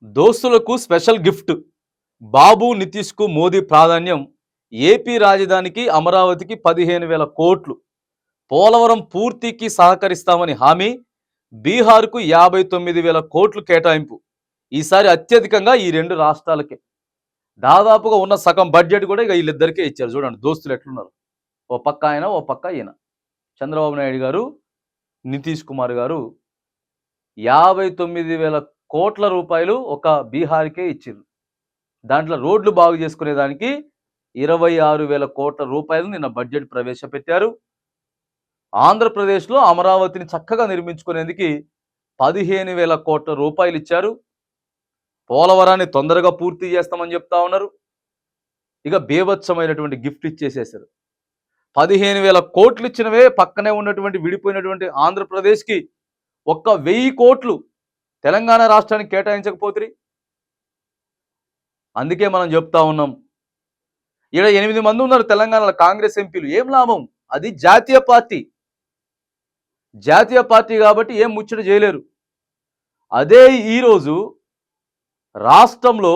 దోస్తులకు special gift. బాబు నితీష్కు మోదీ ప్రాధాన్యం. AP రాజధానికి అమరావతికి 15,000 కోట్లు. పోలవరం పూర్తికి సహకరిస్తామని హామీ. బీహార్కు 59,000 కోట్లు కేటాయింపు. ఈసారి అత్యధికంగా ఈ రెండు రాష్ట్రాలకే. దాదాపుగా ఉన్న సగం బడ్జెట్ కూడా ఇక వీళ్ళిద్దరికే ఇచ్చారు. చూడండి దోస్తులు ఎట్లున్నారు. ఓ పక్క ఆయన, ఓ పక్క ఈయన. చంద్రబాబు నాయుడు గారు, నితీష్ కుమార్ గారు 59,000 కోట్ల రూపాయలు ఒక బీహార్కే ఇచ్చింది. దాంట్లో రోడ్లు బాగు చేసుకునేదానికి 26,000 కోట్ల రూపాయలు నిన్న బడ్జెట్ ప్రవేశపెట్టారు. ఆంధ్రప్రదేశ్లో అమరావతిని చక్కగా నిర్మించుకునేందుకు 15,000 కోట్ల రూపాయలు ఇచ్చారు. పోలవరాన్ని తొందరగా పూర్తి చేస్తామని చెప్తా ఉన్నారు. ఇక బీభత్సమైనటువంటి గిఫ్ట్ ఇచ్చేసేసారు. 15,000 కోట్లు ఇచ్చినవే పక్కనే ఉన్నటువంటి విడిపోయినటువంటి ఆంధ్రప్రదేశ్కి ఒక్క 1,000 కోట్లు తెలంగాణ రాష్ట్రానికి కేటాయించకపోతే. అందుకే మనం చెప్తా ఉన్నాం, ఇక్కడ 8 మంది ఉన్నారు తెలంగాణలో కాంగ్రెస్ ఎంపీలు. ఏం లాభం? అది జాతీయ పార్టీ. జాతీయ పార్టీ కాబట్టి ఏం ముచ్చట చేయలేరు. అదే ఈరోజు రాష్ట్రంలో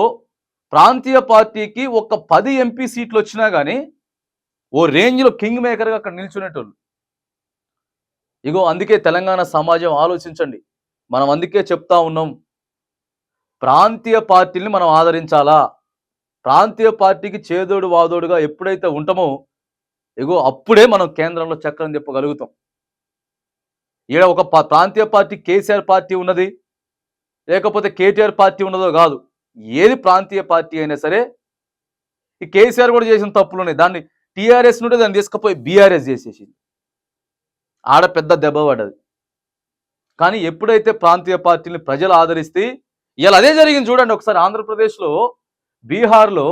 ప్రాంతీయ పార్టీకి ఒక 10 ఎంపీ సీట్లు వచ్చినా కానీ ఓ రేంజ్లో కింగ్ మేకర్గా అక్కడ నిల్చునేటోళ్ళు. ఇగో అందుకే తెలంగాణ సమాజం ఆలోచించండి. మనం అందుకే చెప్తా ఉన్నాం, ప్రాంతీయ పార్టీని మనం ఆదరించాలా. ప్రాంతీయ పార్టీకి చేదోడు వాదోడుగా ఎప్పుడైతే ఉంటామో ఇగో అప్పుడే మనం కేంద్రంలో చక్రం తిప్పగలుగుతాం. ఈడ ఒక ప్రాంతీయ పార్టీ కేసీఆర్ పార్టీ ఉన్నది, లేకపోతే కేటీఆర్ పార్టీ ఉన్నదో కాదు. ఏది ప్రాంతీయ పార్టీ అయినా సరే, ఈ కేసీఆర్ కూడా చేసిన తప్పులున్నాయి. దాన్ని టీఆర్ఎస్ నుండి దాన్ని తీసుకుపోయి బీఆర్ఎస్ చేసేసింది. ఆడ పెద్ద దెబ్బ పడ్డది. కానీ ఎప్పుడైతే ప్రాంతీయ పార్టీని ప్రజలు ఆదరిస్తే, ఇలా అదే జరిగింది చూడండి. ఒకసారి ఆంధ్రప్రదేశ్లో, బీహార్లో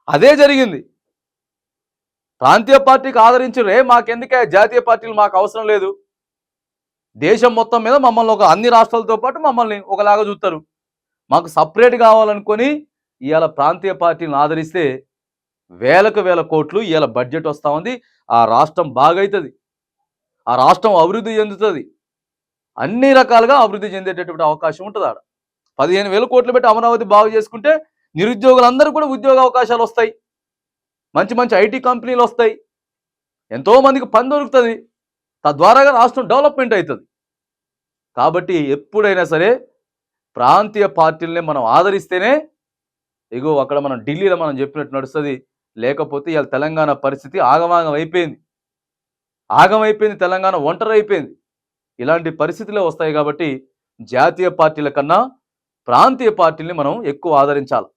అదే జరిగింది. ప్రాంతీయ పార్టీకి ఆదరించరే, మాకెందుకే జాతీయ పార్టీలు మాకు అవసరం లేదు, దేశం మొత్తం మీద మమ్మల్ని అన్ని రాష్ట్రాలతో పాటు మమ్మల్ని ఒకలాగా చూస్తారు, మాకు సపరేట్ కావాలనుకొని ఇవాళ ప్రాంతీయ పార్టీలను ఆదరిస్తే వేలకు వేల కోట్లు ఇవాళ బడ్జెట్ వస్తూ ఉంది. ఆ రాష్ట్రం బాగవుతుంది, ఆ రాష్ట్రం అభివృద్ధి చెందుతుంది, అన్ని రకాలుగా అభివృద్ధి చెందేటటువంటి అవకాశం ఉంటుంది. ఆడ 15,000 కోట్లు పెట్టి అమరావతి బాగు చేసుకుంటే నిరుద్యోగులందరూ కూడా ఉద్యోగ అవకాశాలు వస్తాయి, మంచి మంచి ఐటీ కంపెనీలు వస్తాయి, ఎంతోమందికి పని దొరుకుతుంది, తద్వారాగా రాష్ట్రం డెవలప్మెంట్ అవుతుంది. కాబట్టి ఎప్పుడైనా సరే ప్రాంతీయ పార్టీలనే మనం ఆదరిస్తేనే ఇగో అక్కడ మనం ఢిల్లీలో మనం చెప్పినట్టు నడుస్తుంది. లేకపోతే ఇవాళ తెలంగాణ పరిస్థితి ఆగమాగం అయిపోయింది. తెలంగాణ ఒంటరి అయిపోయింది. ఇలాంటి పరిస్థితులే వస్తాయి. కాబట్టి జాతీయ పార్టీల కన్నా ప్రాంతీయ పార్టీల్ని మనం ఎక్కువ ఆదరించాలి.